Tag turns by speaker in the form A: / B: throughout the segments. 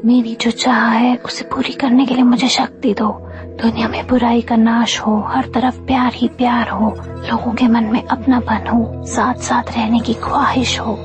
A: मेरी जो चाह है उसे पूरी करने के लिए मुझे शक्ति दो। दुनिया में बुराई का नाश हो, हर तरफ प्यार ही प्यार हो, लोगों के मन में अपनापन हो, साथ साथ रहने की ख्वाहिश हो।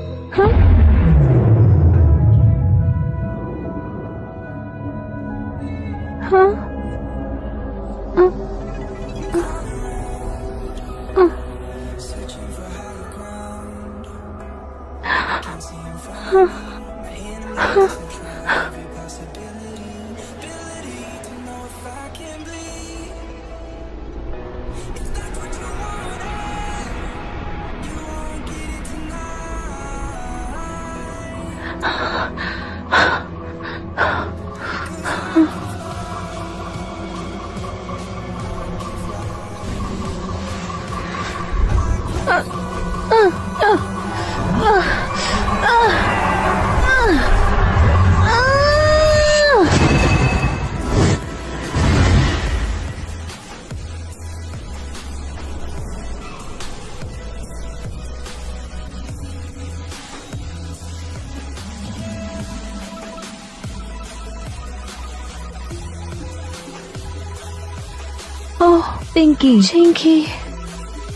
B: ओह पिंकी,
A: चिंकी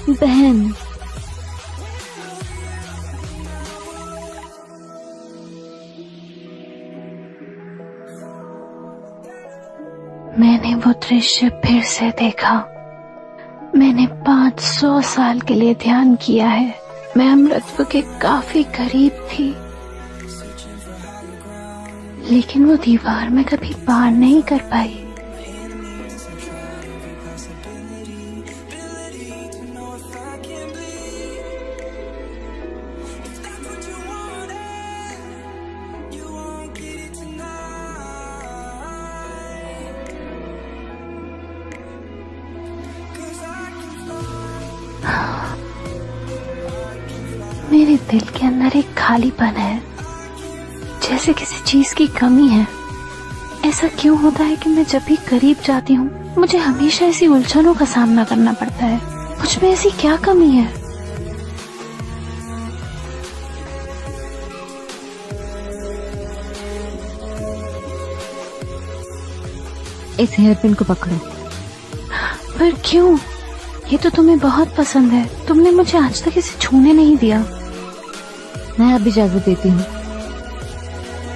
B: बहन,
A: मैंने वो दृश्य फिर से देखा। मैंने 500 साल के लिए ध्यान किया है। मैं अमृतत्व के काफी करीब थी, लेकिन वो दीवार मैं कभी पार नहीं कर पाई। मेरे दिल के अंदर एक खालीपन है, जैसे किसी चीज की कमी है। ऐसा क्यों होता है कि मैं जब भी करीब जाती हूँ मुझे हमेशा ऐसी उलझनों का सामना करना पड़ता है? मुझ में ऐसी क्या कमी है?
B: इस हेयरपिन को पकड़ो।
A: पर क्यों? ये तो तुम्हें बहुत पसंद है। तुमने मुझे आज तक इसे छूने नहीं दिया।
B: मैं अब इजाजत देती हूँ।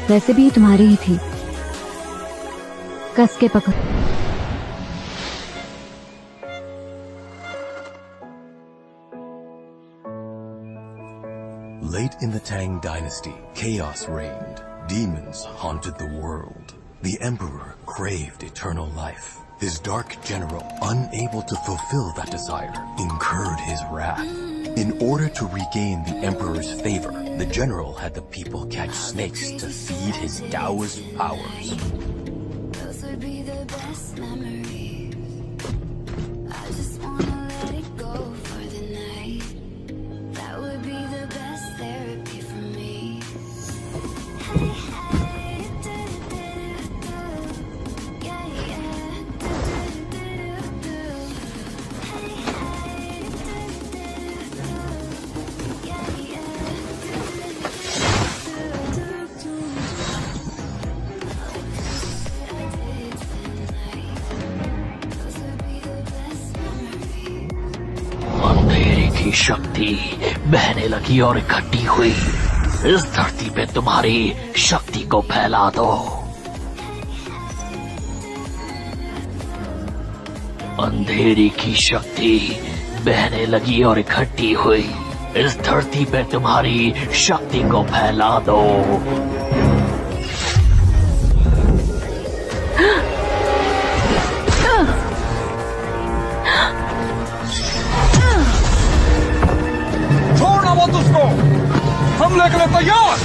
B: वैसे भी ये तुम्हारी ही थी। कस के पकड़ो।
C: Late in the Tang dynasty, chaos reigned. Demons haunted the world. The emperor craved eternal life. His dark general, unable to fulfill that desire, incurred his wrath. In order to regain the emperor's favor, the general had the people catch snakes to feed his Taoist powers.
D: Those would be the best memories. I just wanna let it go for the night. That would be the best therapy for me. Hey, hey, do-do-do-do. Yeah, yeah, do-do-do-do. Hey, hey, do-do-do-do. Yeah, yeah, do-do-do-do.
E: अंधेरे की शक्ति बहने लगी और इकट्ठी हुई। इस धरती पे तुम्हारी शक्ति को फैला दो। अंधेरे की शक्ति बहने लगी और इकट्ठी हुई। इस धरती पे तुम्हारी शक्ति को फैला दो।
F: छोड़ना मत उसको। हमले के लिए तैयार।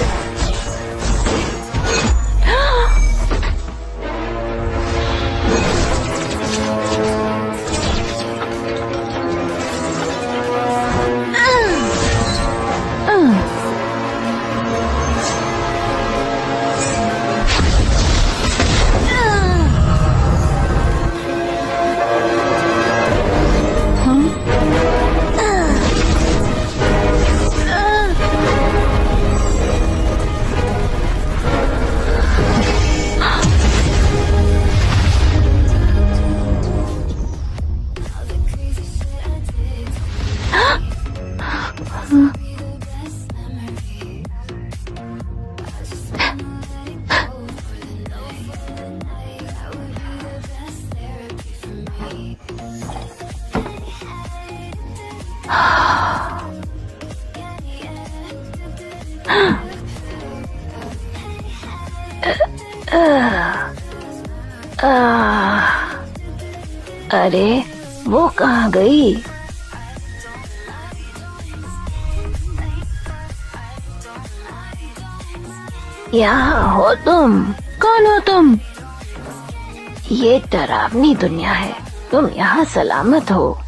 A: अरे वो कहाँ गई? यहाँ हो तुम? कौन हो तुम? ये डरावनी दुनिया है, तुम यहाँ सलामत हो।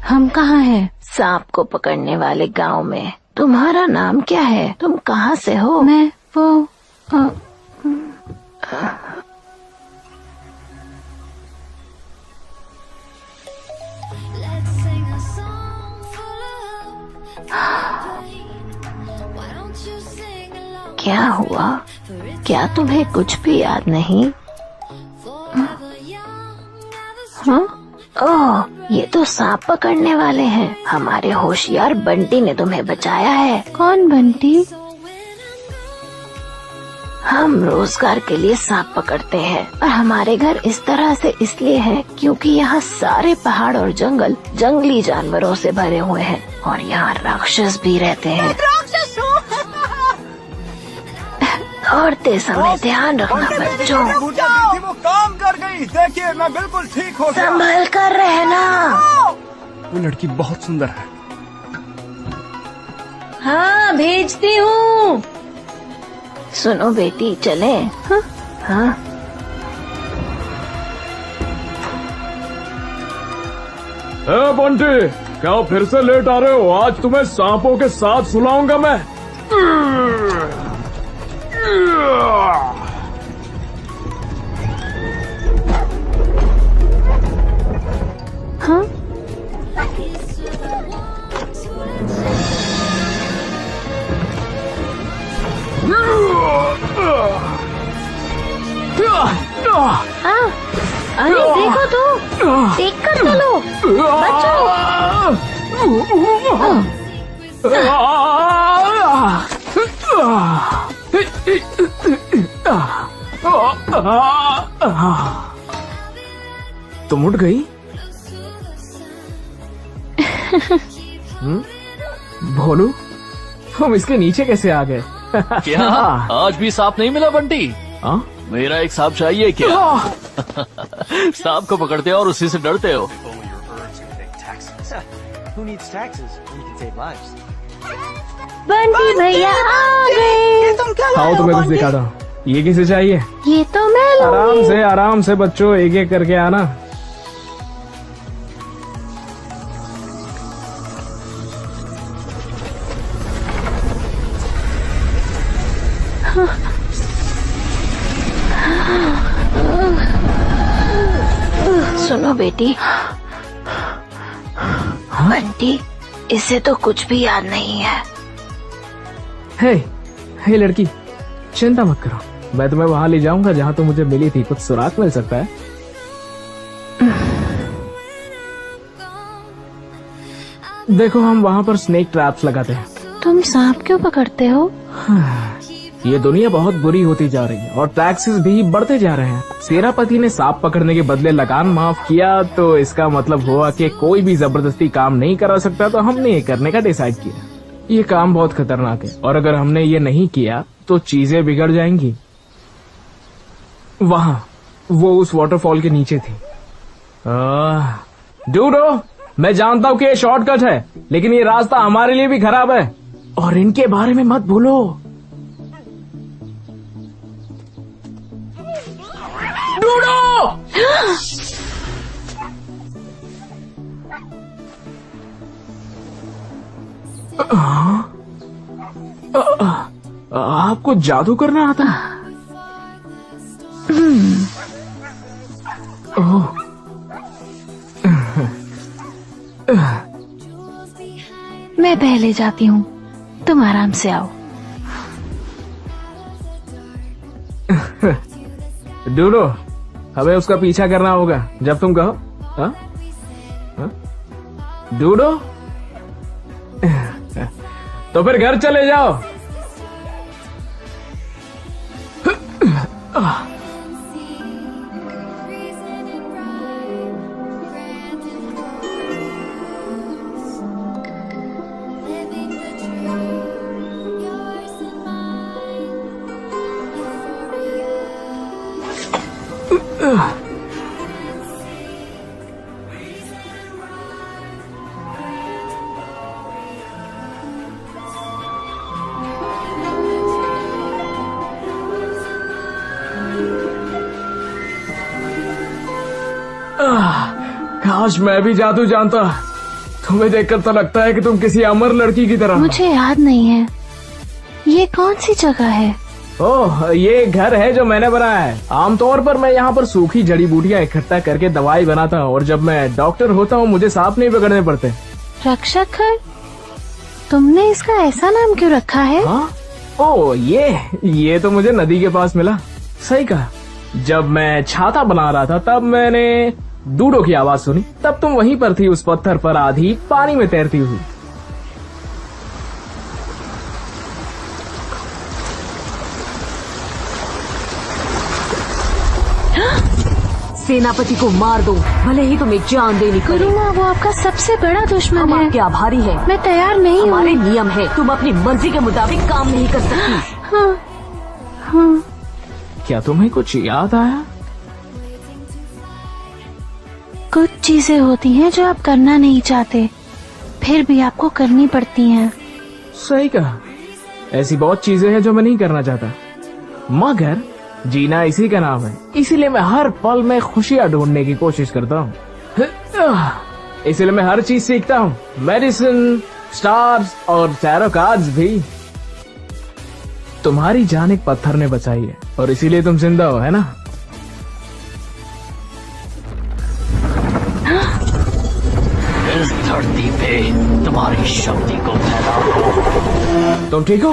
B: हम कहाँ हैं?
A: सांप को पकड़ने वाले गांव में। तुम्हारा नाम क्या है? तुम कहाँ से हो?
B: मैं वो
D: Let's sing a song full of pain. Why don't you sing along?
A: क्या हुआ? क्या तुम्हें कुछ भी याद नहीं?
D: Forever young, never
A: हाँ? ओह, ये तो सांप पकड़ने वाले हैं। हमारे होशियार बंटी ने तुम्हें बचाया है।
B: कौन बंटी?
A: हम रोजगार के लिए सांप पकड़ते हैं और हमारे घर इस तरह से इसलिए हैं क्योंकि यहाँ सारे पहाड़ और जंगल जंगली जानवरों से भरे हुए हैं और यहाँ राक्षस भी रहते हैं। दौड़ते समय ध्यान रखना बच्चों।
F: वो काम कर गई। देखिए मैं बिल्कुल ठीक हो गया।
A: संभल कर रहना।
F: वो लड़की बहुत सुंदर है।
B: हाँ, भेजती हूँ।
A: सुनो बेटी, चले? हाँ? हाँ?
F: बंटी, क्या फिर से लेट आ रहे हो? आज तुम्हें सांपों के साथ सुलाऊंगा मैं।
B: हाँ?
A: अरे देखो तो, देख कर चलो बच्चों।
F: तुम उठ गई? भोलू, हम इसके नीचे कैसे आ गए?
E: क्या आज भी सांप नहीं मिला बंटी?
F: हाँ?
E: मेरा एक सांप चाहिए क्या? सांप को पकड़ते हो और उसी से डरते हो।
G: Who needs taxes when you can save lives?
A: Bunty भैया आ गए।
F: आओ तुम्हें कुछ दिखा दो। ये किसे चाहिए?
A: ये तो मैं
F: आराम से बच्चों, एक एक करके आना।
A: सुनो बेटी, बंटी, इसे तो कुछ भी याद नहीं है।
F: हे लड़की, चिंता मत करो, मैं तुम्हें वहाँ ले जाऊंगा जहाँ तुम मुझे मिली थी। कुछ सुराग मिल सकता है। देखो, हम वहाँ पर स्नेक ट्रैप्स लगाते हैं।
B: तुम सांप क्यों पकड़ते हो?
F: ये दुनिया बहुत बुरी होती जा रही है और टैक्सेस भी बढ़ते जा रहे हैं। सेनापति ने सांप पकड़ने के बदले लगान माफ किया, तो इसका मतलब हुआ कि कोई भी जबरदस्ती काम नहीं करा सकता, तो हमने ये करने का डिसाइड किया। ये काम बहुत खतरनाक है और अगर हमने ये नहीं किया तो चीजें बिगड़ जाएंगी। वहाँ वो उस वाटरफॉल के नीचे थी। डूडो, मैं जानता हूँ कि ये शॉर्टकट है, लेकिन ये रास्ता हमारे लिए भी खराब है और इनके बारे में मत भूलो। डूडो! आपको जादू करना आता? ओह,
B: मैं पहले जाती हूँ, तुम आराम से आओ।
F: डूडो, हमें उसका पीछा करना होगा जब तुम कहो। हाँ? हाँ? डूडो, तो फिर घर चले जाओ।
D: living the truth, yours and mine. Euphoria
F: काश मैं भी जादू जानता। तुम्हें देखकर तो लगता है कि तुम किसी अमर लड़की की तरह।
A: मुझे याद नहीं है, ये कौन सी जगह है?
F: ओह, ये घर है जो मैंने बनाया है। आमतौर पर मैं यहाँ पर सूखी जड़ी बूटियाँ इकट्ठा करके दवाई बनाता हूँ, और जब मैं डॉक्टर होता हूँ मुझे सांप नहीं पकड़ने पड़ते।
A: रक्षक घर? तुमने इसका ऐसा नाम क्यों रखा है?
F: हाँ? ओह, ये तो मुझे नदी के पास मिला। सही कहा। जब मैं छाता बना रहा था तब मैंने डूडो की आवाज सुनी। तब तुम वहीं पर थी, उस पत्थर पर आधी पानी में तैरती हुई।
B: सेनापति को मार दो, भले ही तुम्हें जान देनी पड़े।
A: गुरुमा, वो आपका सबसे बड़ा दुश्मन
B: हम
A: है।
B: आपके आभारी हैं।
A: मैं तैयार नहीं हूँ।
B: हमारे नियम है, तुम अपनी मर्जी के मुताबिक काम नहीं कर सकती।
A: हाँ, हाँ।
F: क्या तुम्हें कुछ याद आया?
A: कुछ चीजें होती हैं जो आप करना नहीं चाहते, फिर भी आपको करनी पड़ती हैं।
F: सही कहा। ऐसी बहुत चीजें हैं जो मैं नहीं करना चाहता, मगर जीना इसी का नाम है। इसीलिए मैं हर पल में खुशियाँ ढूंढने की कोशिश करता हूँ। इसीलिए मैं हर चीज सीखता हूँ, मेडिसिन, स्टार्स और टैरो कार्ड्स भी। तुम्हारी जान एक पत्थर ने बचाई है, और इसीलिए तुम जिंदा हो, है ना?
E: इस धरती पे तुम्हारी शक्ति को फैलाओ।
F: तुम ठीक हो?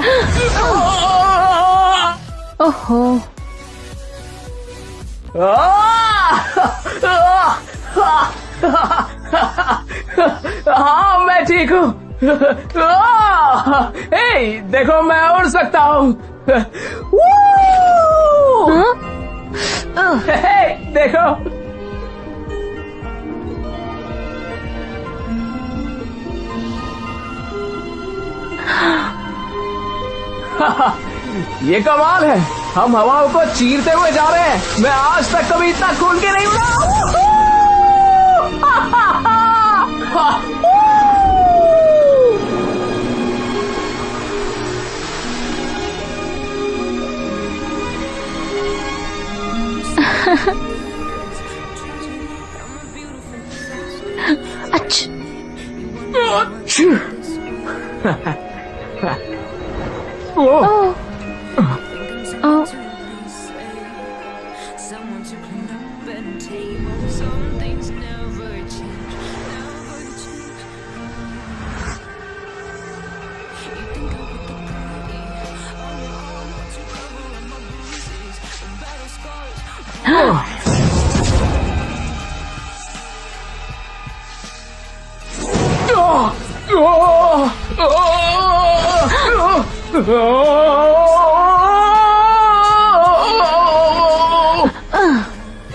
A: ओहो,
F: हाँ, मैं ठीक हूँ। हे, देखो मैं उड़ सकता हूँ। हे, देखो। ये कमाल है, हम हवाओं को चीरते हुए जा रहे हैं। मैं आज तक कभी इतना खुल के नहीं उड़ा।
A: अच्छा।
F: ओह,
A: ओह,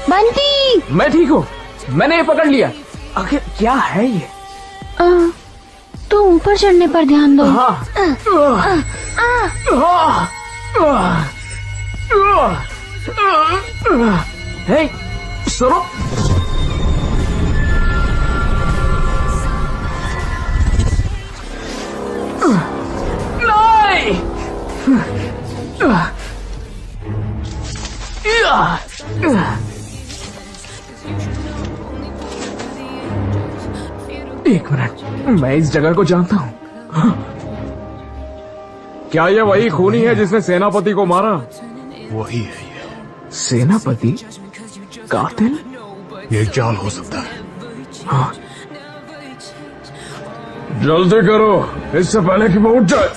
A: बंटी!
F: मैं ठीक हूँ, मैंने ये पकड़ लिया। आखिर क्या है ये?
A: तो ऊपर चढ़ने पर ध्यान दो।
F: हाँ। हे, सुनो। नहीं। एक मिनट, मैं इस जगह को जानता हूँ। क्या ये वही खूनी है जिसने सेनापति को मारा?
C: वही है ये।
F: सेनापति? कातिल?
C: ये जाल हो सकता है।
F: हाँ। जल्दी करो, इससे पहले कि वो उठ जाए।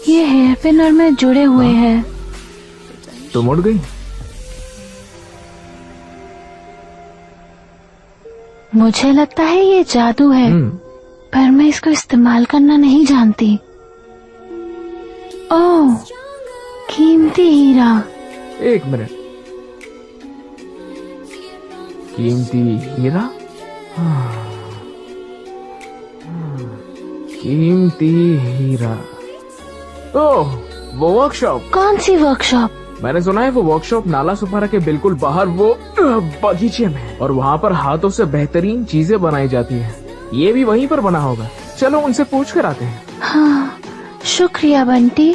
A: ये हेयर पिन और मैं जुड़े हुए हैं।
F: तुम उड़ गई?
A: मुझे लगता है ये जादू है, पर मैं इसको इस्तेमाल करना नहीं जानती। ओह, कीमती हीरा।
F: एक मिनट, कीमती हीरा? कीमती हीरा। ओह, वो वर्कशॉप।
A: कौन सी वर्कशॉप?
F: मैंने सुना है वो वर्कशॉप नाला सुपारा के बिल्कुल बाहर वो बगीचे में है, और वहाँ पर हाथों से बेहतरीन चीजें बनाई जाती हैं। ये भी वहीं पर बना होगा। चलो उनसे पूछ कर आते हैं।
A: हाँ, शुक्रिया बंटी।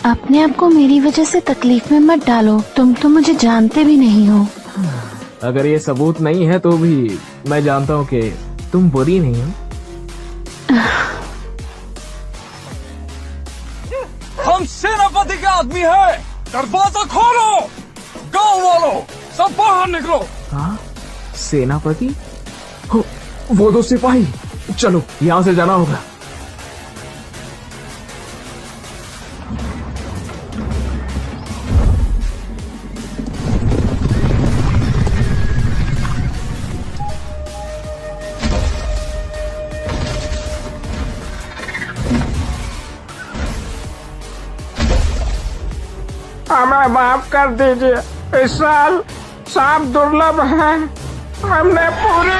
A: अपने आप को मेरी वजह से तकलीफ में मत डालो, तुम तो मुझे जानते भी नहीं हो।
F: अगर ये सबूत नहीं है तो भी मैं जानता हूँ कि तुम बुरी नहीं हो।
H: हम सेनापति के आदमी हैं। दरवाजा खोलो। गांव वालों, सब बाहर निकलो।
F: हाँ, सेनापति? हो, वो दो सिपाही। चलो यहाँ से जाना होगा।
I: हमें माफ कर दीजिए, इस साल सांप दुर्लभ है, हमने पूरी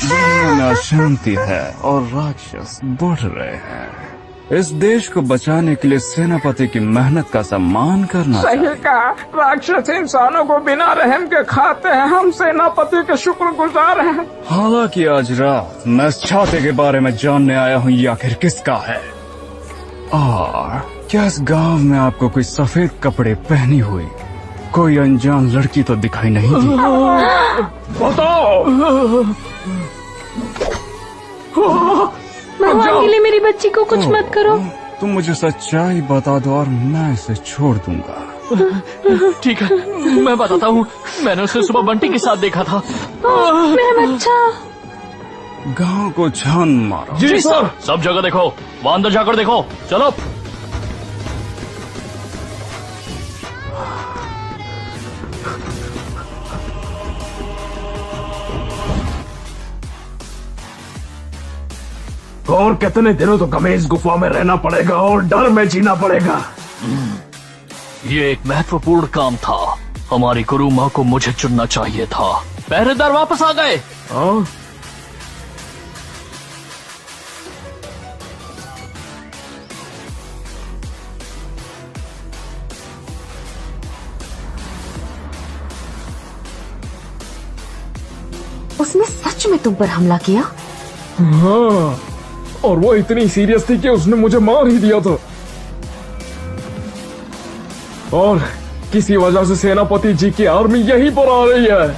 H: दुनिया शांति है और राक्षस बढ़ रहे हैं। इस देश को बचाने के लिए सेनापति की मेहनत का सम्मान करना
I: सही कहा। राक्षस इंसानों को बिना रहम के खाते हैं, हम सेनापति के शुक्रगुजार हैं।
H: हालांकि आज रात मैं इस छाते के बारे में जानने आया हूँ, ये आखिर किसका है। और क्या इस गांव में आपको कोई सफेद कपड़े पहनी हुई कोई अनजान लड़की तो दिखाई नहीं दी?
I: बताओ।
A: भगवान के लिए मेरी बच्ची को कुछ मत करो।
H: तुम मुझे सच्चाई बता दो और मैं इसे छोड़ दूंगा।
E: ठीक है, मैं बताता हूँ। मैंने उसे सुबह बंटी के साथ देखा था।
A: मेरा बच्चा।
H: गांव को छान मारो।
E: जी सर। सब जगह देखो, वहाँ अंदर जाकर देखो। चलो।
F: और कितने दिनों तो हमें इस गुफा में रहना पड़ेगा और डर में जीना पड़ेगा।
E: ये एक महत्वपूर्ण काम था। हमारी गुरु माँ को मुझे चुनना चाहिए था। पहरेदार वापस आ गए।
F: हाँ?
B: उसने सच में तुम पर हमला किया?
F: हाँ, और वो इतनी सीरियस थी कि उसने मुझे मार ही दिया था। और किसी वजह से सेनापति जी की आर्मी यहीं पर आ रही है।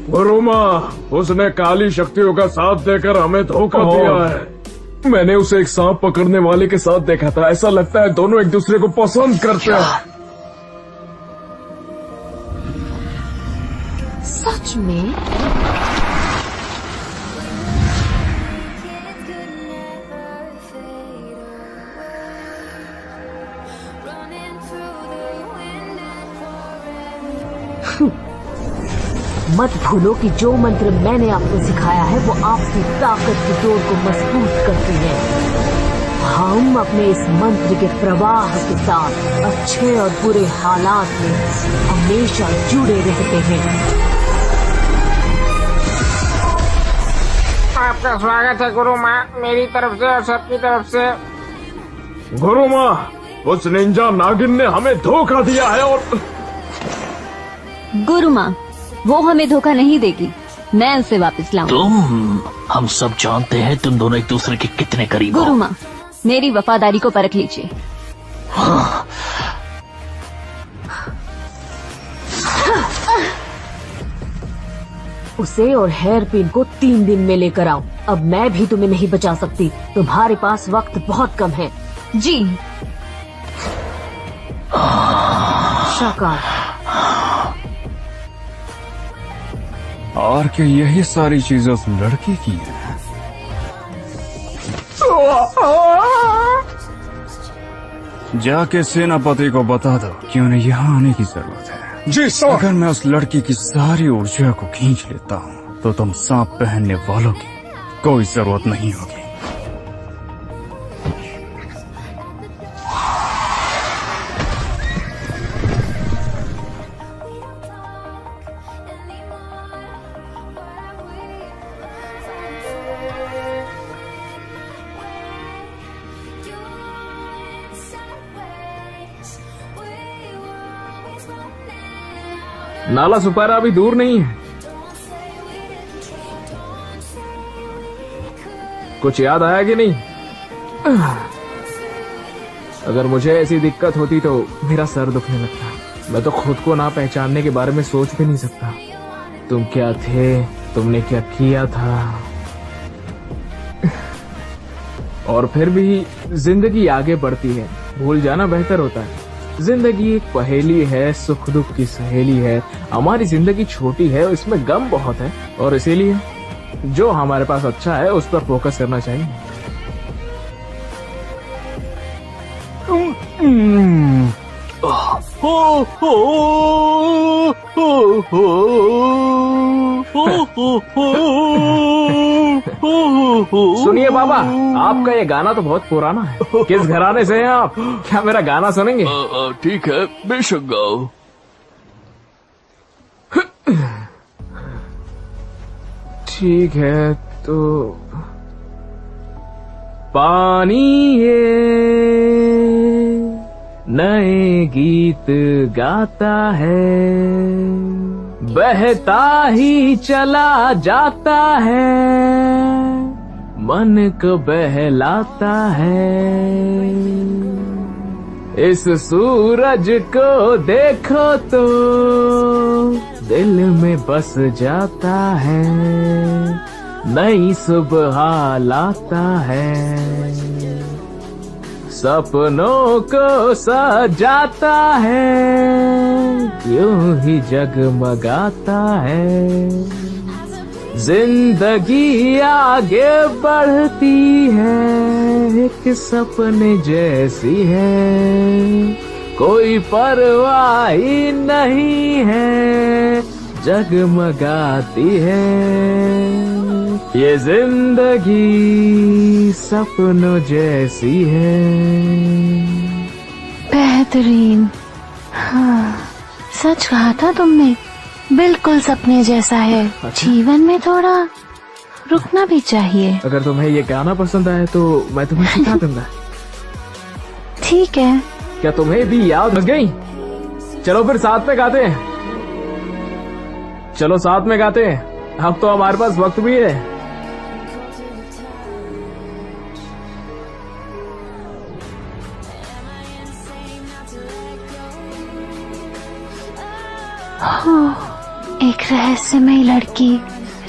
F: गुरु माँ, उसने काली शक्तियों का साथ देकर हमें धोखा दिया है। मैंने उसे एक सांप पकड़ने वाले के साथ देखा था। ऐसा लगता है दोनों एक दूसरे को पसंद करते हैं।
B: सच में? मत भूलो कि जो मंत्र मैंने आपको सिखाया है वो आपकी ताकत की डोर को मजबूत करती है। हम अपने इस मंत्र के प्रवाह के साथ अच्छे और बुरे हालात में हमेशा जुड़े रहते हैं।
I: आपका स्वागत है गुरु माँ, मेरी तरफ से और सबकी तरफ से।
F: गुरु माँ, उस निंजा नागिन ने हमें धोखा दिया है। और
B: गुरु माँ, वो हमें धोखा नहीं देगी। मैं उसे वापस लाऊंगा।
E: हम सब जानते हैं तुम दोनों एक दूसरे के कितने करीब हो।
B: गुरु माँ, मेरी वफादारी को परख लीजिए।
E: हाँ।
B: उसे और हेयर पिन को 3 दिन में लेकर आओ। अब मैं भी तुम्हें नहीं बचा सकती। तुम्हारे पास वक्त बहुत कम है। जी। शाकाल।
H: और क्या यही सारी चीजें उस लड़की की हैं? जाके सेनापति को बता दो कि उन्हें यहाँ आने की जरूरत है।
I: जी सर।
H: अगर मैं उस लड़की की सारी ऊर्जा को खींच लेता हूँ तो तुम सांप पहनने वालों की कोई जरूरत नहीं होगी।
F: नाला सुपारा अभी दूर नहीं है। कुछ याद आया कि नहीं? अगर मुझे ऐसी दिक्कत होती तो मेरा सर दुखने लगता। मैं तो खुद को ना पहचानने के बारे में सोच भी नहीं सकता। तुम क्या थे, तुमने क्या किया था। और फिर भी जिंदगी आगे बढ़ती है, भूल जाना बेहतर होता है। जिंदगी एक पहेली है, सुख दुख की सहेली है। हमारी जिंदगी छोटी है, इसमें गम बहुत है, और इसीलिए जो हमारे पास अच्छा है उस पर फोकस करना चाहिए। सुनिए बाबा, आपका ये गाना तो बहुत पुराना है। किस घराने से हैं आप? क्या मेरा गाना सुनेंगे?
E: ठीक है, बेशक गाओ।
F: ठीक है तो पानी ये नए गीत गाता है, बहता ही चला जाता है, मन को बहलाता है। इस सूरज को देखो तो दिल में बस जाता है, नई सुबह लाता है, सपनों को सजाता है, यूं ही जगमगाता है। जिंदगी आगे बढ़ती है, एक सपने जैसी है, कोई परवाह ही नहीं है, जगमगाती है ये जिंदगी, सपनों जैसी है।
A: बेहतरीन। हाँ, सच कहा था तुमने, बिल्कुल सपने जैसा है। जीवन में थोड़ा रुकना भी चाहिए।
F: अगर तुम्हें ये गाना पसंद आए तो मैं तुम्हें सिखा दूंगा।
A: ठीक है।
F: क्या तुम्हें भी याद बच गई? चलो फिर साथ में गाते हैं। चलो साथ में गाते हैं, अब तो हमारे पास वक्त भी है।
A: एक रहस्यमयी लड़की,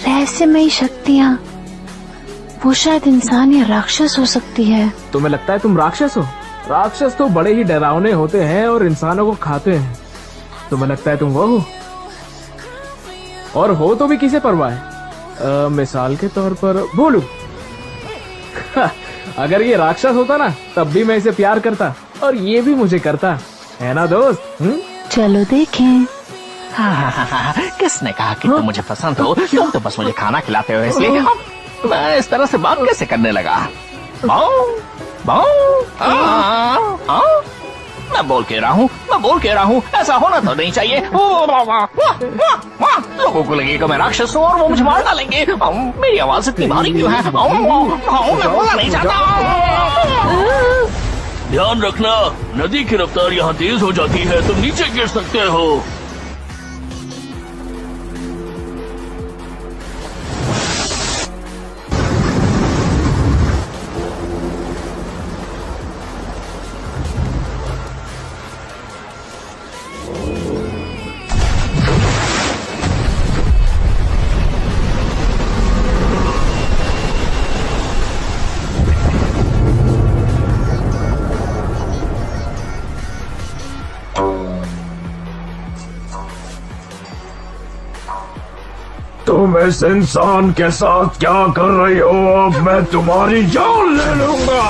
A: रहस्यमयी शक्तियाँ, वो शायद इंसान या राक्षस हो सकती है।
F: तुम्हें लगता है तुम राक्षस हो? राक्षस तो बड़े ही डरावने होते हैं और इंसानों को खाते हैं। तुम्हें लगता है तुम वो हो? और हो तो भी किसे परवाह है? मिसाल के तौर पर भोलू। अगर ये राक्षस होता ना तब भी मैं इसे प्यार करता, और ये भी मुझे करता, है ना दोस्त?
A: चलो देखें।
E: किसने कहा कि तुम मुझे पसंद हो? तुम तो बस मुझे खाना खिलाते हो, इसलिए मैं इस तरह से बात कैसे करने लगा? मैं बोल के रहा हूँ, ऐसा होना तो नहीं चाहिए। लोगों को लगेगा मैं राक्षस हूँ और वो मुझे मार डालेंगे। मेरी आवाज इतनी भारी क्यों है? मैं बोलना नहीं चाहता। ध्यान रखना, नदी की रफ्तार यहाँ तेज हो जाती है, तुम नीचे गिर सकते हो।
I: तुम इस इंसान के साथ क्या कर रही हो? अब मैं तुम्हारी जान ले लूंगा।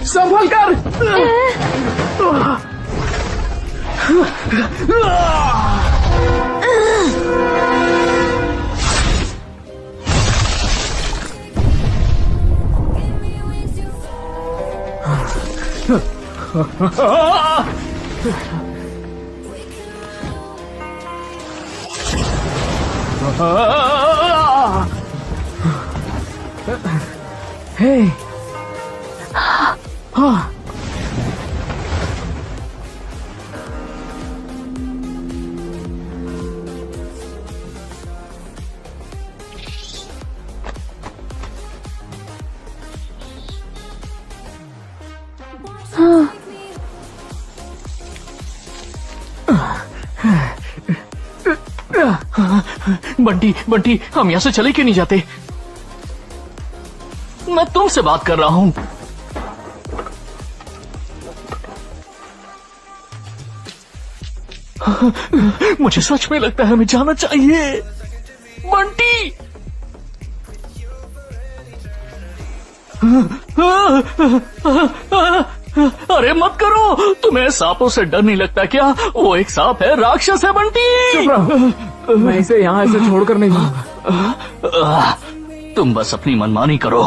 F: संभल कर। Hey.
E: बंटी बंटी, हम यहाँ से चले क्यों नहीं जाते? मैं तुमसे बात कर रहा हूँ। मुझे सच में लगता है हमें जाना चाहिए। बंटी, अरे मत करो। तुम्हें सांपों से डर नहीं लगता क्या? वो एक सांप है, राक्षस है बंटी।
F: चुप रहो, मैं इसे यहाँ ऐसे छोड़कर नहीं जाऊंगा।
E: तुम बस अपनी मनमानी करो।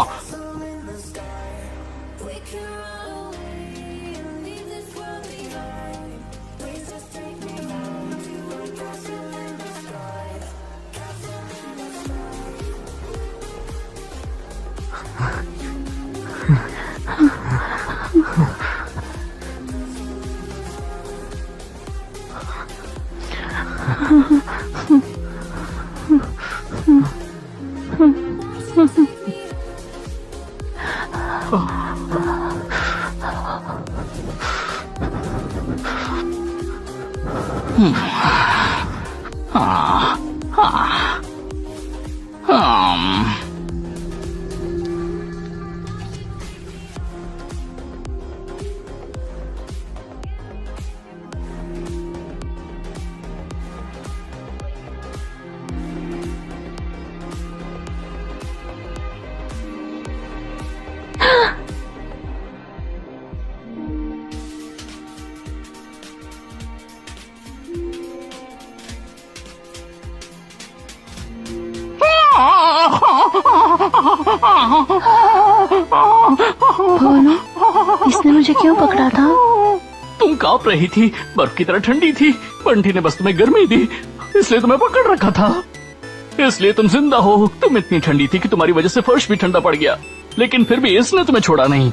A: बोलो, इसने मुझे क्यों पकड़ा था?
E: तुम कांप रही थी, बर्फ की तरह ठंडी थी। बंटी ने बस तुम्हें गर्मी दी, इसलिए तुम्हें पकड़ रखा था। इसलिए तुम जिंदा हो। तुम इतनी ठंडी थी कि तुम्हारी वजह से फर्श भी ठंडा पड़ गया, लेकिन फिर भी इसने तुम्हें छोड़ा नहीं।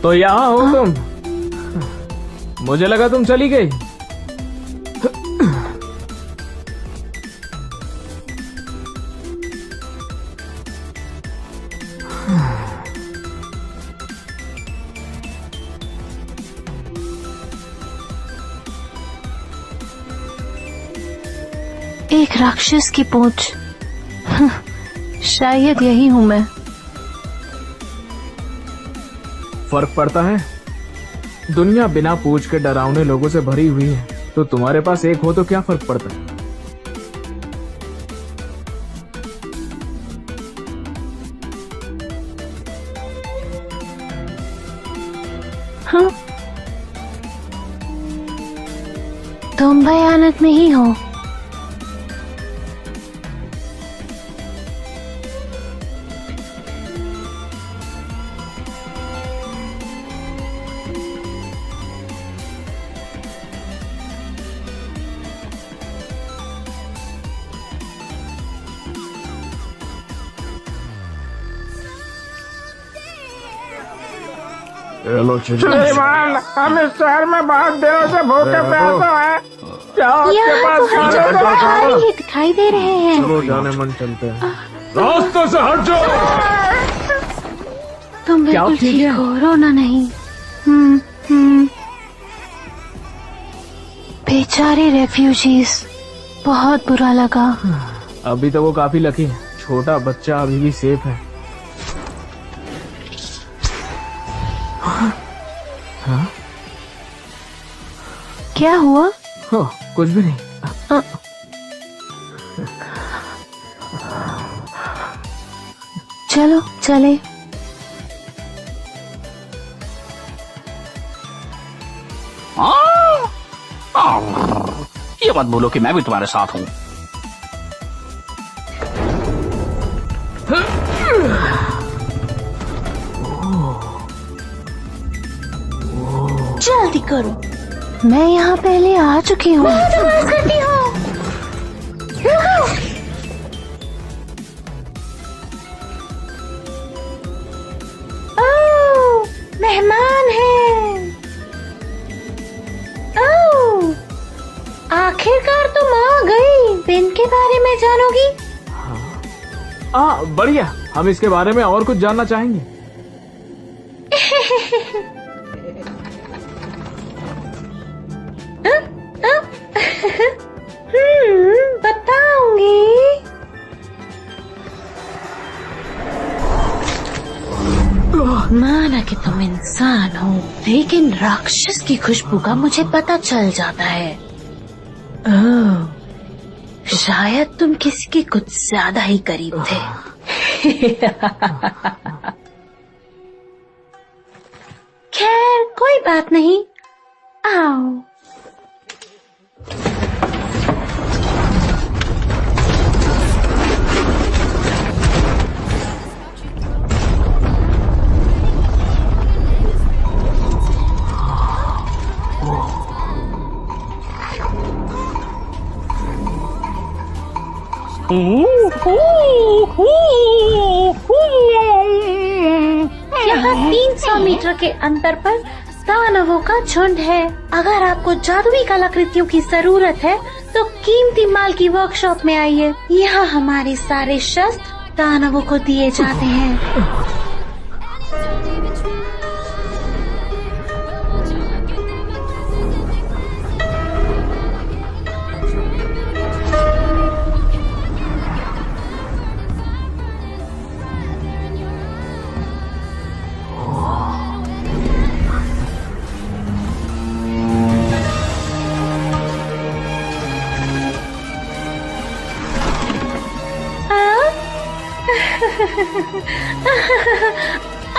F: तो यहाँ हो तुम? मुझे लगा तुम चली गई।
A: एक राक्षस की पूंछ। शायद यही हूं मैं।
F: फर्क पड़ता है? दुनिया बिना पूछ के डरावने लोगों से भरी हुई है, तो तुम्हारे पास एक हो तो क्या फर्क पड़ता है?
A: हाँ? तुम भयानक नहीं हो।
I: श्रीमान, हम इस शहर में बहुत दिनों से भूखे प्यासे हैं। क्या आपके पास
A: खाने ही दिखाई दे रहे हैं।
F: चलो जाने मन चलते हैं।
H: रास्ते से हट जाओ।
A: तुम
F: क्या
A: बिल्कुल
F: ठीक
A: ठीक
F: है?
A: हो, रोना नहीं। बेचारे रेफ्यूजीज, बहुत बुरा लगा।
F: अभी तो वो काफी लकी है, छोटा बच्चा अभी भी सेफ है। हाँ?
A: क्या हुआ?
F: कुछ भी नहीं।
A: चलो चले।
E: ये मत बोलो कि मैं भी तुम्हारे साथ हूँ।
A: जल्दी करो, मैं यहाँ पहले आ चुकी हूँ। करती हूँ। ओह, मेहमान हैं। ओह, आखिरकार तुम आ गई। पेन के बारे में जानोगी?
F: बढ़िया, हम इसके बारे में और कुछ जानना चाहेंगे।
A: बताऊंगी। माना कि तुम इंसान हो, लेकिन राक्षस की खुशबू का मुझे पता चल जाता है। ओह, शायद तुम किसी के कुछ ज्यादा ही करीब थे। खैर, कोई बात नहीं। आओ। यहाँ 300 मीटर के अंतर पर दानवों का झुंड है। अगर आपको जादुई कलाकृतियों की जरूरत है तो कीमती माल की वर्कशॉप में आइए। यहाँ हमारे सारे शस्त्र दानवों को दिए जाते हैं।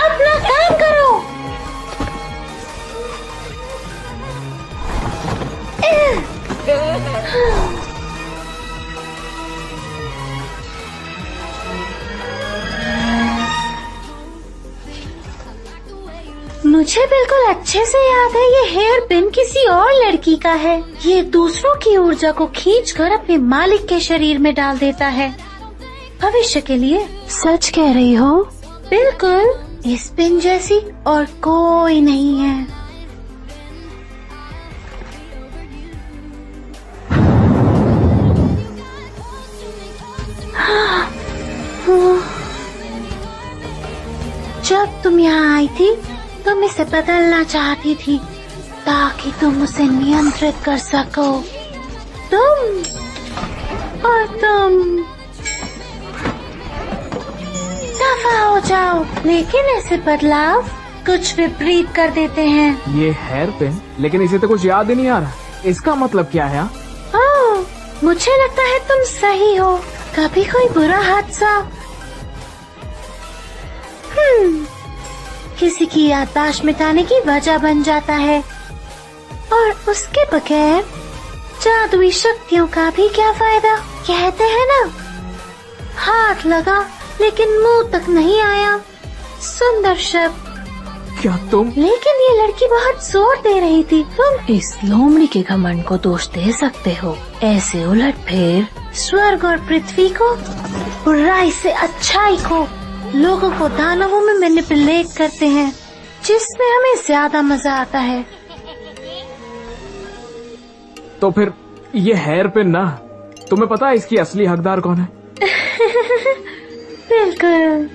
A: अपना काम करो। मुझे बिल्कुल अच्छे से याद है, ये हेयर पिन किसी और लड़की का है। ये दूसरों की ऊर्जा को खींचकर अपने मालिक के शरीर में डाल देता है, भविष्य के लिए। सच कह रही हो? बिल्कुल, इस पिन जैसी और कोई नहीं है। जब तुम यहाँ आई थी, तुम इसे बदलना चाहती थी ताकि तुम उसे नियंत्रित कर सको। तुम और तुम दफा हो जाओ। लेकिन ऐसे बदलाव कुछ विपरीत कर देते हैं।
F: ये हेयर पिन, लेकिन इसे तो कुछ याद ही नहीं आ रहा। इसका मतलब क्या है?
A: ओह, मुझे लगता है तुम सही हो। कभी कोई बुरा हादसा किसी की याददाश्त मिटाने की वजह बन जाता है, और उसके बगैर जादुई शक्तियों का भी क्या फायदा। कहते हैं ना, हाथ लगा लेकिन मुंह तक नहीं आया। सुंदर शब्द।
F: क्या तुम?
A: लेकिन ये लड़की बहुत जोर दे रही थी। तुम इस लोमड़ी के घमंड को दोष दे सकते हो। ऐसे उलटफेर स्वर्ग और पृथ्वी को, बुराई से अच्छाई को, लोगों को दानवों में मैनिपुलेट करते हैं, जिसमें हमें ज्यादा मजा आता है।
F: तो फिर ये हेयर पिन ना, तुम्हें पता है इसकी असली हकदार कौन है?
A: बिल्कुल।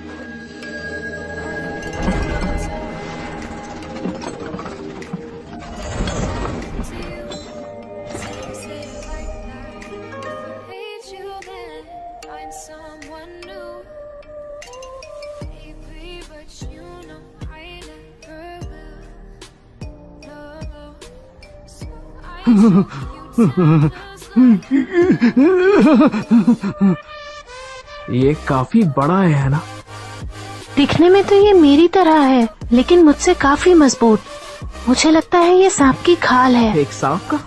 F: ये काफी बड़ा है ना?
A: दिखने में तो ये मेरी तरह है, लेकिन मुझसे काफी मजबूत। मुझे लगता है ये सांप की खाल है।
F: एक सांप का?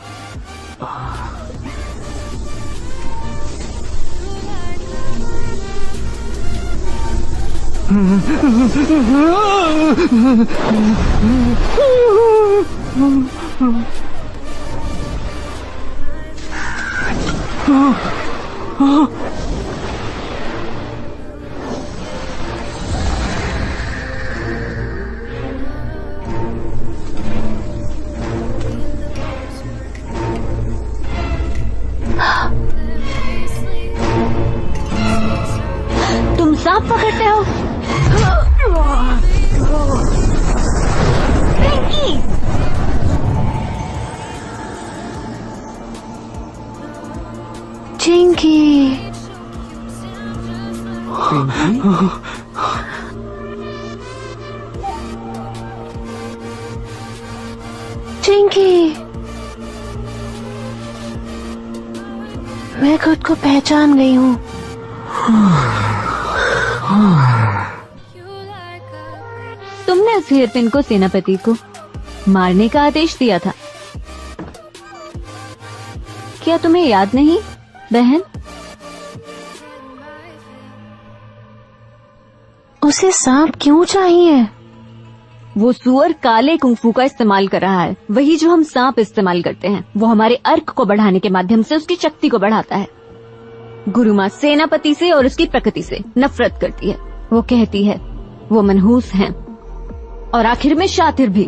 B: तुम सांप पकड़ते हो? पिंकी!
A: चिंकी, चिंकी, मैं खुद को पहचान गई हूँ।
B: तुमने उस हेयरपिन को सेनापति को मारने का आदेश दिया था, क्या तुम्हें याद नहीं बहन?
A: उसे सांप क्यों चाहिए?
B: वो सुअर काले कुंफू का इस्तेमाल कर रहा है, वही जो हम सांप इस्तेमाल करते हैं। वो हमारे अर्क को बढ़ाने के माध्यम से उसकी शक्ति को बढ़ाता है। गुरु माँ सेनापति से और उसकी प्रकृति से नफरत करती है। वो कहती है वो मनहूस हैं और आखिर में शातिर भी।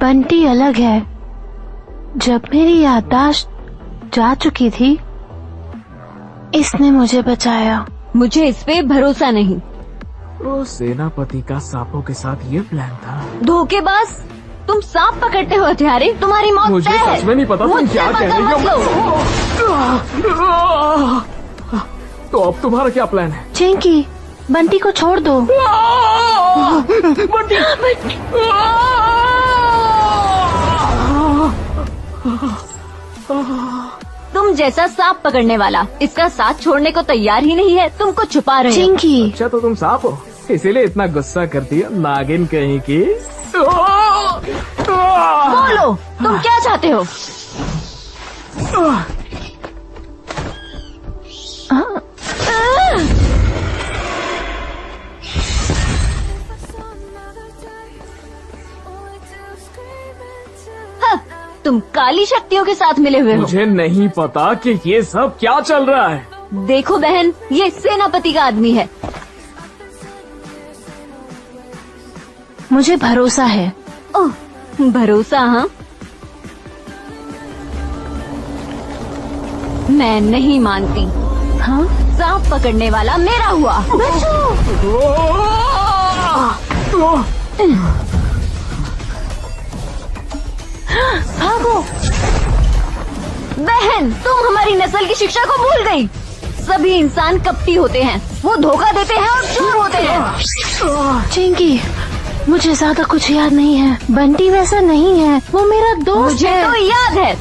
A: बंटी अलग है। जब मेरी याददाश्त जा चुकी थी, इसने मुझे बचाया।
B: मुझे इस पे भरोसा नहीं।
F: तो सेनापति का सांपों के साथ ये प्लान था।
B: धोखेबाज, तुम सांप पकड़ते हो हथियारे, तुम्हारी मौत
F: मुझे
B: तय है।
F: सच में नहीं पता तुम क्या कह रही हो। तो अब तुम्हारा क्या प्लान है?
A: चिंकी, बंटी को छोड़ दो।
F: बंटी!
B: तुम जैसा सांप पकड़ने वाला इसका साथ छोड़ने को तैयार ही नहीं है। तुमको छुपा रहे हो।
A: चिंकी,
F: अच्छा तो तुम सांप हो, इसीलिए इतना गुस्सा करती है नागिन कहीं की।
B: बोलो, तुम क्या चाहते हो? तुम काली शक्तियों के साथ मिले हुए हो।
F: मुझे नहीं पता कि ये सब क्या चल रहा है।
B: देखो बहन, ये सेनापति का आदमी है।
A: मुझे भरोसा है।
B: ओह, भरोसा? हाँ, मैं नहीं मानती।
A: हाँ?
B: सांप पकड़ने वाला मेरा हुआ।
A: भागो।
B: बहन, तुम हमारी नस्ल की शिक्षा को भूल गई। सभी इंसान कपटी होते हैं, वो धोखा देते हैं और चोर होते हैं।
A: चिंकी, मुझे ज्यादा कुछ याद नहीं है। बंटी वैसा नहीं है, वो मेरा दोस्त
B: मुझे
A: है।
B: तो याद है।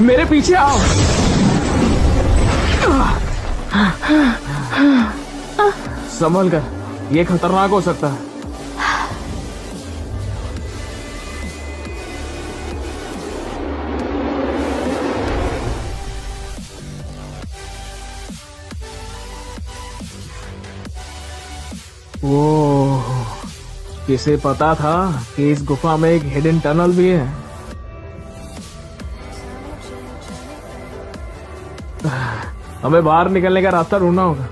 F: मेरे पीछे आओ। संभल कर, ये खतरनाक हो सकता है। ओह, किसे पता था कि इस गुफा में एक हिडन टनल भी है। हमें बाहर निकलने का रास्ता ढूंढना होगा।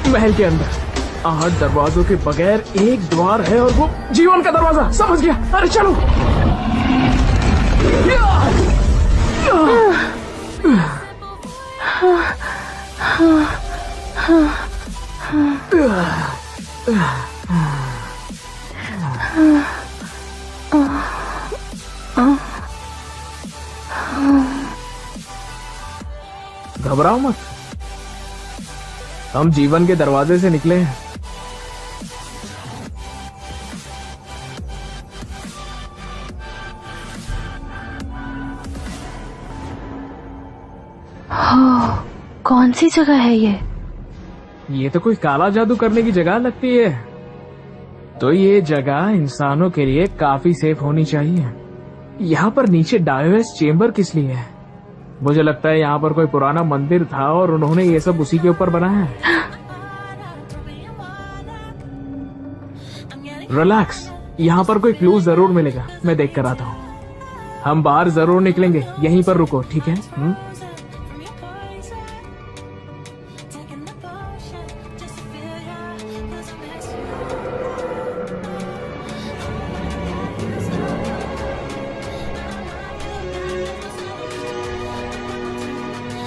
F: महल के अंदर 8 दरवाजों के बगैर एक द्वार है और वो जीवन का दरवाजा। समझ गया? अरे चलो। घबराओ मत, हम जीवन के दरवाजे से निकले हैं।
A: कौन सी जगह है
F: ये तो कोई काला जादू करने की जगह लगती है। तो ये जगह इंसानों के लिए काफी सेफ होनी चाहिए। यहाँ पर नीचे डायोस चेम्बर किस लिए है? मुझे लगता है यहाँ पर कोई पुराना मंदिर था और उन्होंने ये सब उसी के ऊपर बनाया है। रिलैक्स, यहाँ पर कोई क्लू जरूर मिलेगा, मैं देख कर आता हूँ। हम बाहर जरूर निकलेंगे, यहीं पर रुको, ठीक है?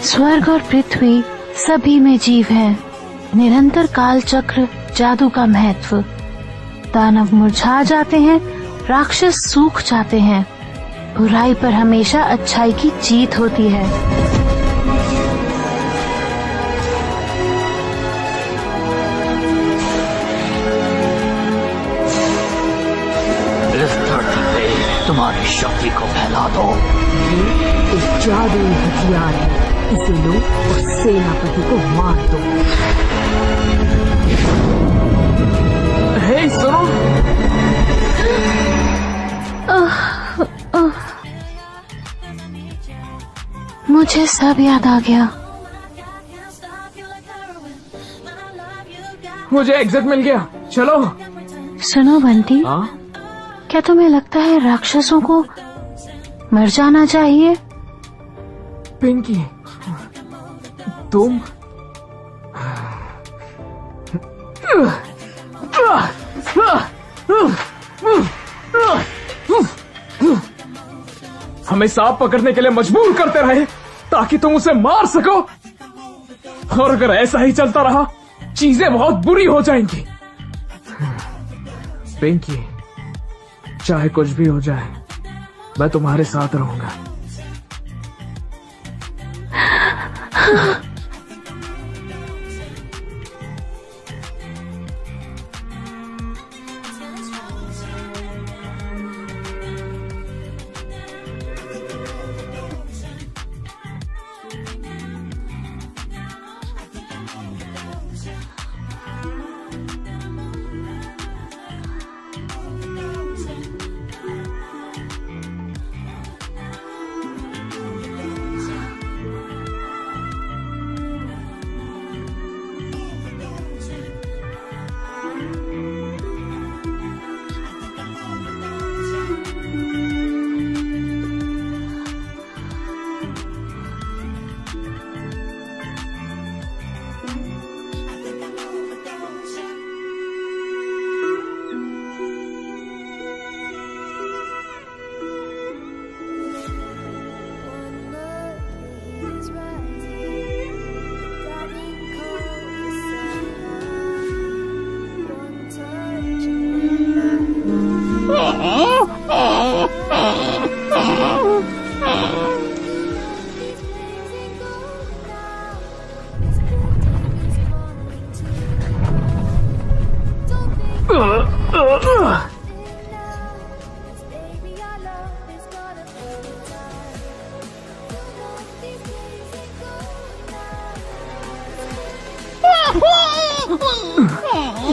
A: स्वर्ग और पृथ्वी सभी में जीव है। निरंतर काल चक्र जादू का महत्व। दानव मुरझा जाते हैं, राक्षस सूख जाते हैं। बुराई पर हमेशा अच्छाई की जीत होती है।
E: इस धरती पे तुम्हारी शक्ति को फैला दो।
B: एक जादुई हथियार है, इसे लो और सेनापति को मार दो।
F: हे सुनो,
A: मुझे सब याद आ गया।
F: मुझे एग्जिट मिल गया, चलो।
A: सुनो बंटी,
F: हाँ?
A: क्या तुम्हें लगता है राक्षसों को मर जाना चाहिए?
F: पिंकी, तुम हमें सांप पकड़ने के लिए मजबूर करते रहे ताकि तुम उसे मार सको, और अगर ऐसा ही चलता रहा चीजें बहुत बुरी हो जाएंगी। पिंकी, चाहे कुछ भी हो जाए मैं तुम्हारे साथ रहूंगा।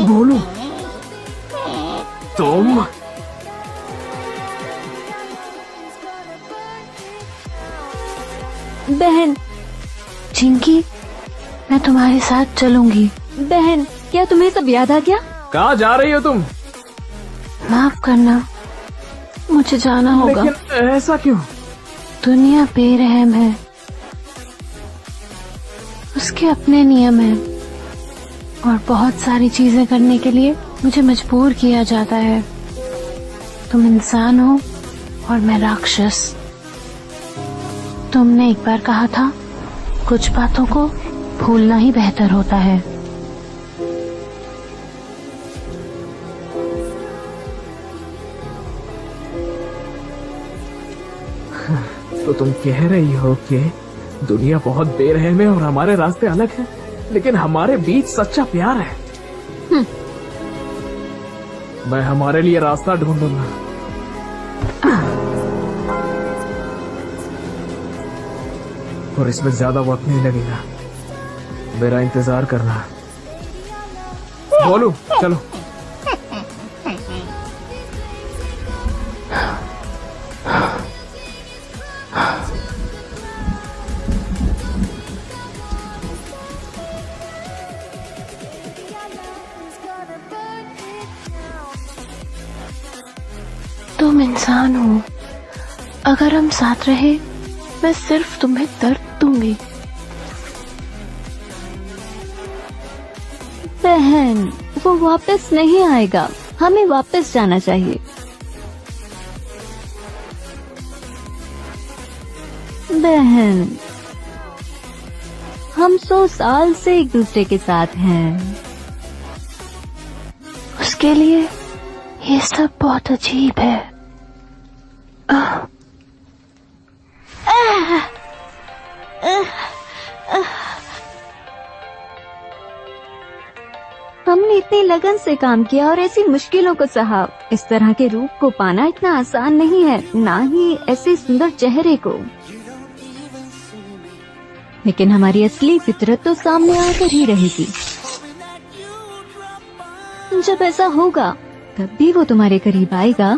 F: बोलो, तुम
A: बहन। चिंकी, मैं तुम्हारे साथ चलूंगी।
J: बहन, क्या तुम्हें सब याद आ गया?
F: कहाँ जा रही हो तुम?
A: माफ करना, मुझे जाना होगा।
F: लेकिन ऐसा क्यों?
A: दुनिया बेरहम है, उसके अपने नियम हैं। और बहुत सारी चीजें करने के लिए मुझे मजबूर किया जाता है। तुम इंसान हो और मैं राक्षस। तुमने एक बार कहा था, कुछ बातों को भूलना ही बेहतर होता है।
F: तो तुम कह रही हो कि दुनिया बहुत बेरहम है और हमारे रास्ते अलग हैं, लेकिन हमारे बीच सच्चा प्यार है। मैं हमारे लिए रास्ता ढूंढूंगा। और इसमें ज्यादा वक्त नहीं लगेगा, मेरा इंतजार करना। बोलू, चलो।
A: तुम इंसान हो, अगर हम साथ रहे मैं सिर्फ तुम्हें दर्द दूंगी।
J: बहन, वो वापस नहीं आएगा, हमें वापस जाना चाहिए। बहन, हम 100 साल से एक दूसरे के साथ हैं।
A: उसके लिए ये सब बहुत अजीब है।
J: हमने इतनी लगन से काम किया और ऐसी मुश्किलों को सहा। इस तरह के रूप को पाना इतना आसान नहीं है, ना ही ऐसे सुंदर चेहरे को। लेकिन हमारी असली फितरत तो सामने आकर ही रहेगी। जब ऐसा होगा तब भी वो तुम्हारे करीब आएगा।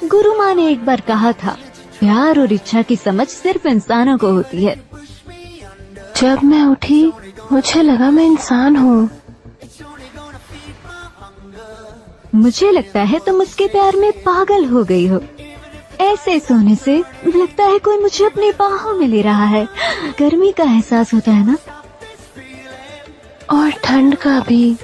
J: गुरु माँ ने एक बार कहा था, प्यार और इच्छा की समझ सिर्फ इंसानों को होती है।
A: जब मैं उठी मुझे लगा मैं इंसान हूँ।
J: मुझे लगता है तुम उसके प्यार में पागल हो गई हो। ऐसे सोने से लगता है कोई मुझे अपनी बाहों में ले रहा है। गर्मी का एहसास होता है ना,
A: और ठंड का भी।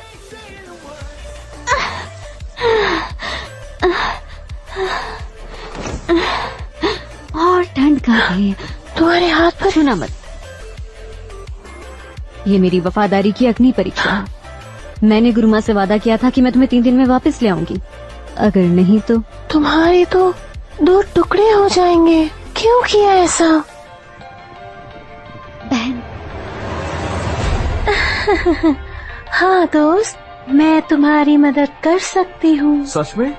J: और ठंड का भी।
A: तुम्हारे हाथ पर
J: छूना मत। ये मेरी वफादारी की अग्नि परीक्षा है। मैंने गुरु माँ से वादा किया था कि मैं तुम्हें 3 दिन में वापस ले आऊंगी। अगर नहीं तो
A: तुम्हारे तो 2 टुकड़े हो जाएंगे। क्यों किया ऐसा?
J: बहन।
A: हाँ दोस्त, मैं तुम्हारी मदद कर सकती हूँ।
F: सच में?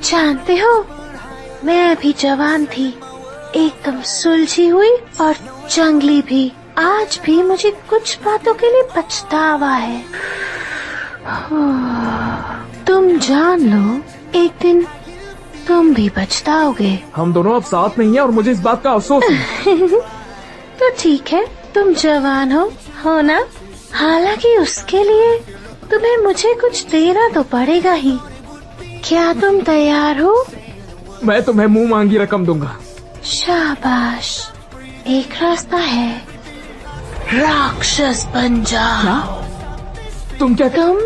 A: जानते हो, मैं भी जवान थी, एकदम सुलझी हुई और जंगली भी। आज भी मुझे कुछ बातों के लिए पछतावा है। तुम जान लो, एक दिन तुम भी पछताओगे।
F: हम दोनों अब साथ नहीं हैं और मुझे इस बात का अफसोस है।
A: तो ठीक है, तुम जवान हो ना? हालांकि उसके लिए तुम्हें मुझे कुछ देना तो पड़ेगा ही। क्या तुम तैयार हो?
F: मैं तुम्हें मुंह मांगी रकम दूंगा।
A: शाबाश, एक रास्ता है, राक्षस बन जाओ।
F: तुम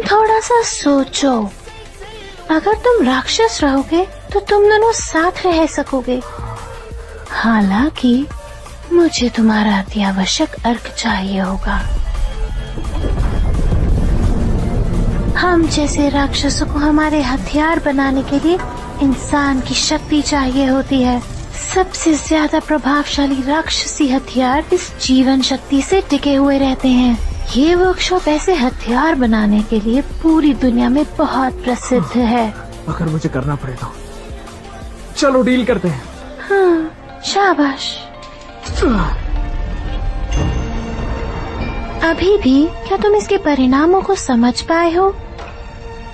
A: थोड़ा सा सोचो। अगर तुम राक्षस रहोगे तो तुम दोनों साथ रह सकोगे। हालांकि मुझे तुम्हारा अत्यावश्यक अर्घ चाहिए होगा। हम जैसे राक्षसों को हमारे हथियार बनाने के लिए इंसान की शक्ति चाहिए होती है। सबसे ज्यादा प्रभावशाली राक्षसी हथियार इस जीवन शक्ति से टिके हुए रहते हैं। ये वर्कशॉप ऐसे हथियार बनाने के लिए पूरी दुनिया में बहुत प्रसिद्ध है।
F: अगर मुझे करना पड़े तो चलो डील करते हैं।
A: हाँ, शाबाश। अभी भी क्या तुम इसके परिणामों को समझ पाए हो?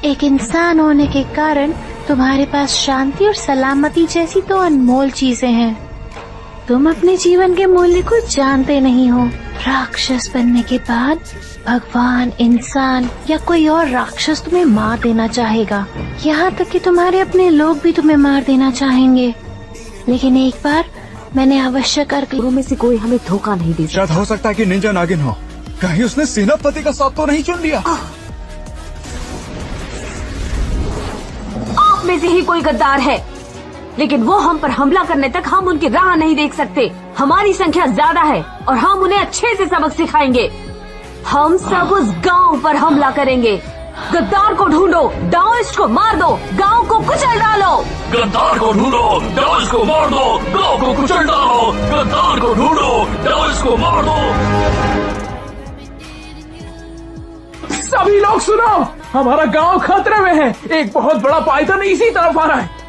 A: एक इंसान होने के कारण तुम्हारे पास शांति और सलामती जैसी तो अनमोल चीजें हैं। तुम अपने जीवन के मूल्य को जानते नहीं हो। राक्षस बनने के बाद भगवान, इंसान या कोई और राक्षस तुम्हें मार देना चाहेगा। यहाँ तक कि तुम्हारे अपने लोग भी तुम्हें मार देना चाहेंगे। लेकिन एक बार मैंने आवश्यक कर
B: में से कोई हमें धोखा नहीं दे
H: शायद हो सकता है कि निंजा नागिन हो। कहीं उसने सेनापति का साथ तो नहीं चुन लिया?
B: आप में से ही कोई गद्दार है, लेकिन वो हम पर हमला करने तक हम उनकी राह नहीं देख सकते। हमारी संख्या ज्यादा है और हम उन्हें अच्छे से सबक सिखाएंगे। हम सब उस गांव पर हमला करेंगे। गद्दार को ढूंढो, दाओइस्ट को मार दो, गांव को कुचल डालो।
E: गद्दार को ढूंढो, दाओइस्ट को मार दो, गांव को कुचल डालो। गद्दार को ढूंढो, दाओइस्ट को मार दो।
F: सभी लोग सुनो, हमारा गांव खतरे में है। एक बहुत बड़ा पाइथन इसी तरफ आ रहा है।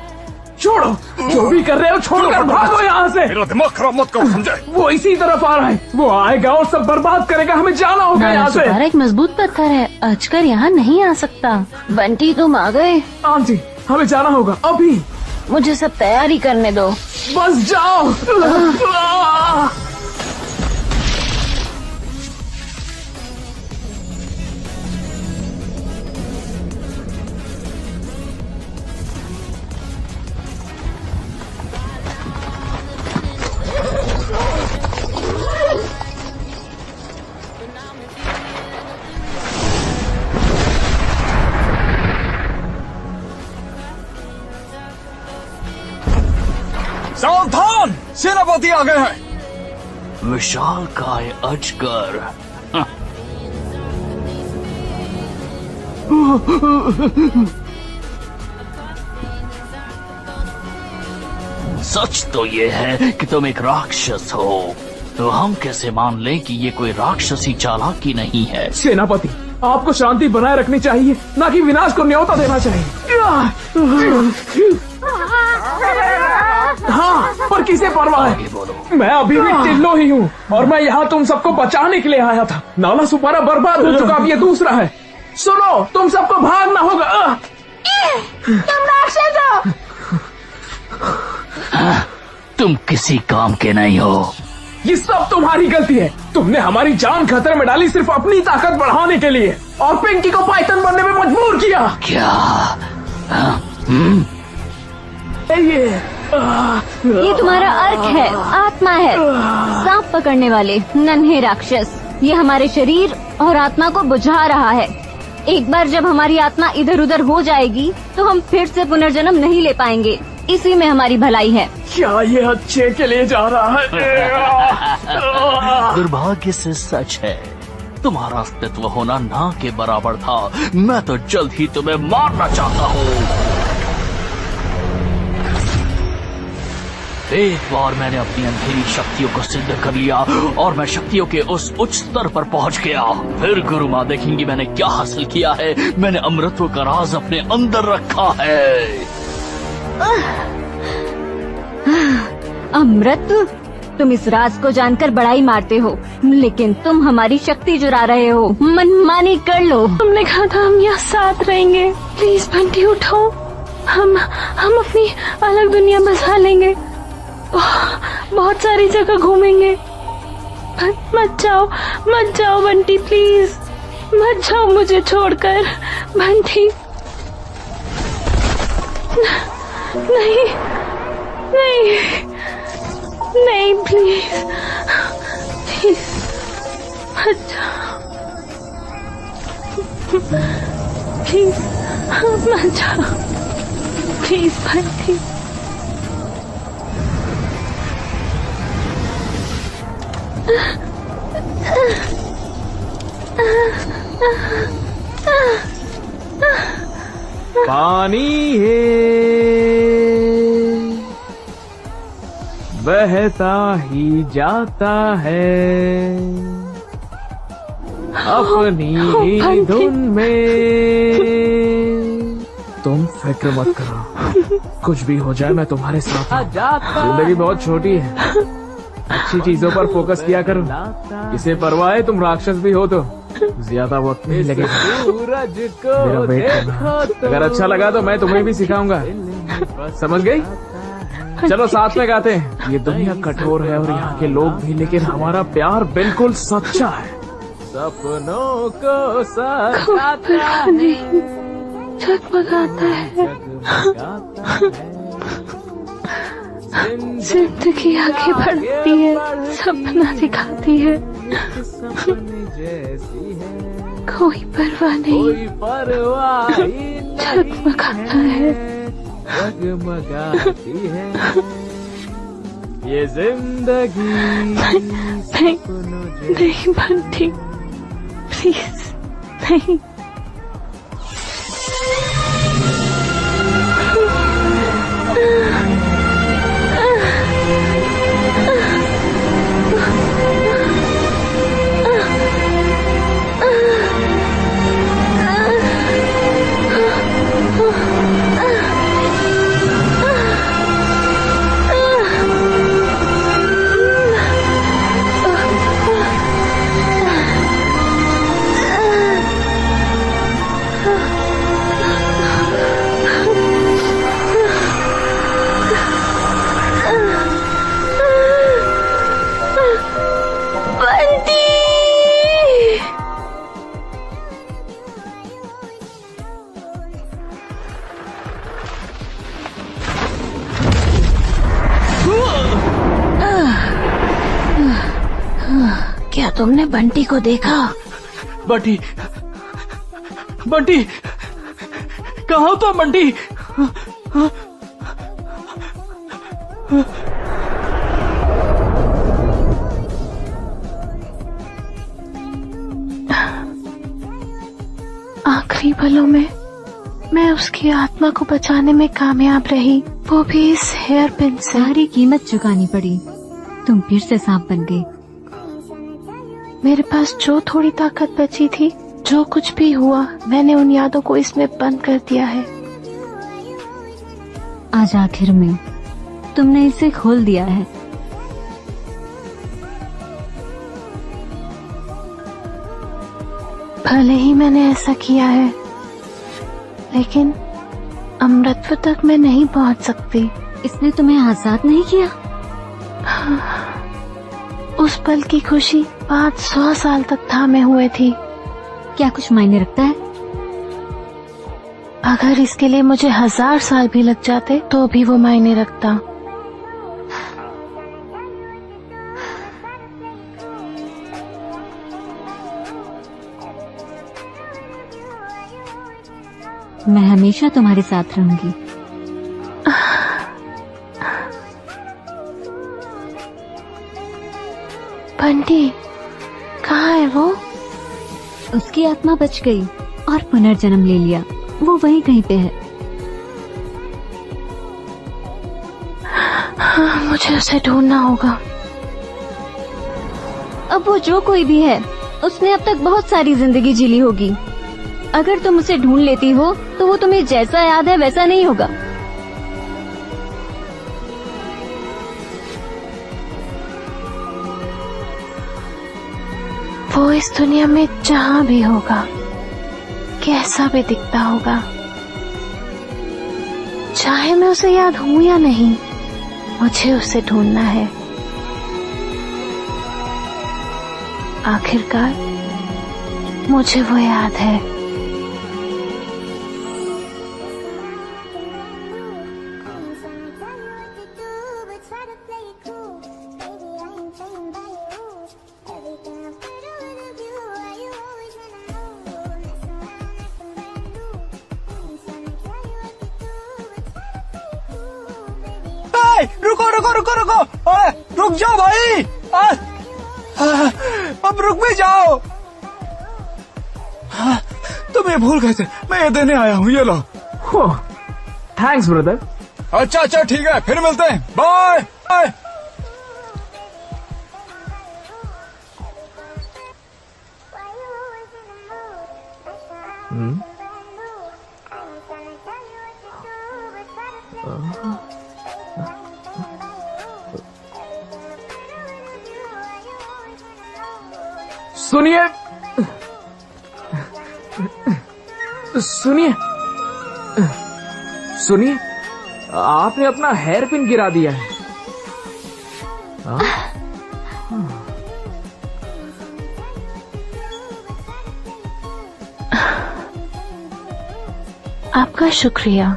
F: छोड़ो, जो भी कर रहे हो छोड़कर भागो यहाँ से।
H: मेरा दिमाग खराब मत करो, समझे?
F: वो इसी तरफ आ रहा है। वो आएगा और सब बर्बाद करेगा। हमें जाना होगा यहाँ से।
A: एक मजबूत पत्थर है, अजगर यहाँ नहीं आ सकता। बंटी तुम आ गए?
F: आंटी, हमें जाना होगा अभी।
A: मुझे सब तैयारी करने दो।
F: बस जाओ।
H: सावधान, सेनापति आ गए हैं।
E: विशाल काय अजगर। सच तो ये है कि तुम एक राक्षस हो, तो हम कैसे मान लें कि ये कोई राक्षसी चालाकी नहीं है?
F: सेनापति, आपको शांति बनाए रखनी चाहिए, ना कि विनाश को न्योता देना चाहिए। हाँ, पर किसे परवाह है? मैं अभी भी टिल्लो ही हूँ और मैं यहाँ तुम सबको बचाने के लिए आया था। नाला सुपारा बर्बाद हो चुका, अब ये दूसरा है। सुनो, तुम सबको भागना होगा।
A: तुम राक्षस हो।
E: तुम किसी काम के नहीं हो।
F: ये सब तुम्हारी गलती है। तुमने हमारी जान खतरे में डाली सिर्फ अपनी ताकत बढ़ाने के लिए, और पिंकी को पाइथन बनने में मजबूर किया।
E: क्या?
J: ये तुम्हारा अर्क है, आत्मा है, सांप पकड़ने वाले नन्हे राक्षस। ये हमारे शरीर और आत्मा को बुझा रहा है। एक बार जब हमारी आत्मा इधर उधर हो जाएगी तो हम फिर से पुनर्जन्म नहीं ले पाएंगे। इसी में हमारी भलाई है।
F: क्या ये अच्छे के लिए जा रहा है?
E: दुर्भाग्य से सच है, तुम्हारा अस्तित्व होना ना के बराबर था। मैं तो जल्द ही तुम्हें मारना चाहता हूँ। एक बार मैंने अपनी अंधेरी शक्तियों को सिद्ध कर लिया और मैं शक्तियों के उस उच्च स्तर पर पहुंच गया। फिर गुरु माँ देखेंगी मैंने क्या हासिल किया है। मैंने अमृतत्व का राज अपने अंदर रखा है।
J: अमृत, तुम इस राज को जानकर बड़ाई मारते हो, लेकिन तुम हमारी शक्ति चुरा रहे हो। मनमानी कर लो।
A: हमने कहा था हम यहाँ साथ रहेंगे। प्लीज बंटी उठो, हम अपनी अलग दुनिया बसा लेंगे। बहुत सारी जगह घूमेंगे। मत जाओ बंटी, प्लीज मत जाओ मुझे छोड़कर। बंटी, नहीं नहीं नहीं, प्लीज मत जाओ, प्लीज मत जाओ, प्लीज बंटी।
F: पानी है बहता ही जाता है अपनी ही धुन में। तुम फिक्र मत करो, कुछ भी हो जाए मैं तुम्हारे साथ हूँ। जिंदगी बहुत छोटी है, अच्छी चीजों पर फोकस किया करो। इसे परवाह है तुम राक्षस भी हो तो ज्यादा वक्त नहीं लगेगा। मेरा वेट करना। अगर अच्छा लगा तो मैं तुम्हें भी सिखाऊंगा, समझ गई? चलो साथ में गाते हैं। ये दुनिया कठोर है और यहाँ के लोग भी, लेकिन हमारा प्यार बिल्कुल सच्चा है। सपनों को सजाता है,
A: जगमगाता है, जिंदगी आगे बढ़ती है, सपना दिखाती है, कोई परवाह नहीं, जगमगाता है,
F: ये जिंदगी
A: नहीं बंटी, प्लीज नहीं। क्या तुमने बंटी को देखा?
E: बंटी, बंटी, कहाँ हो तुम बंटी?
A: आखिरी पलों में मैं उसकी आत्मा को बचाने में कामयाब रही, वो भी इस हेयर पिन से।
J: सारी कीमत चुकानी पड़ी, तुम फिर से सांप बन गई।
A: मेरे पास जो थोड़ी ताकत बची थी, जो कुछ भी हुआ, मैंने उन यादों को इसमें बंद कर दिया है।
J: आज आखिर में तुमने इसे खोल दिया है।
A: भले ही मैंने ऐसा किया है, लेकिन अमृतत्व तक मैं नहीं पहुंच सकती।
J: इसने तुम्हें आजाद नहीं किया?
A: उस पल की खुशी 500 साल तक थामे हुए थी।
J: क्या कुछ मायने रखता है?
A: अगर इसके लिए मुझे 1000 साल भी लग जाते तो भी वो मायने रखता।
J: मैं हमेशा तुम्हारे साथ रहूंगी।
A: बंटी कहाँ है वो?
J: उसकी आत्मा बच गई और पुनर्जन्म ले लिया। वो वहीं कहीं पे है।
A: हाँ, मुझे उसे ढूंढना होगा।
J: अब वो जो कोई भी है, उसने अब तक बहुत सारी जिंदगी जी ली होगी। अगर तुम उसे ढूंढ लेती हो तो वो तुम्हें जैसा याद है वैसा नहीं होगा।
A: वो इस दुनिया में जहाँ भी होगा, कैसा भी दिखता होगा, चाहे मैं उसे याद हूँ या नहीं, मुझे उसे ढूंढना है। आखिरकार मुझे वो याद है।
H: रुको रुको रुको रुको, ओए रुक जाओ भाई। अब रुक भी जाओ। तुम ये भूल गए थे, मैं ये देने आया हूँ, ये लो।
F: Thanks brother.
H: अच्छा अच्छा ठीक है, फिर मिलते हैं, बाय बाय।
F: सुनिए सुनिए सुनिए, आपने अपना हेयर पिन गिरा दिया है।
A: आपका शुक्रिया।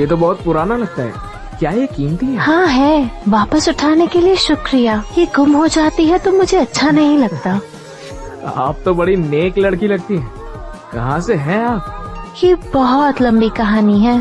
F: ये तो बहुत पुराना लगता है, क्या ये कीमती है?
A: हाँ है, वापस उठाने के लिए शुक्रिया। ये गुम हो जाती है तो मुझे अच्छा नहीं लगता।
F: आप तो बड़ी नेक लड़की लगती है। कहाँ से हैं आप?
A: ये बहुत लंबी कहानी है।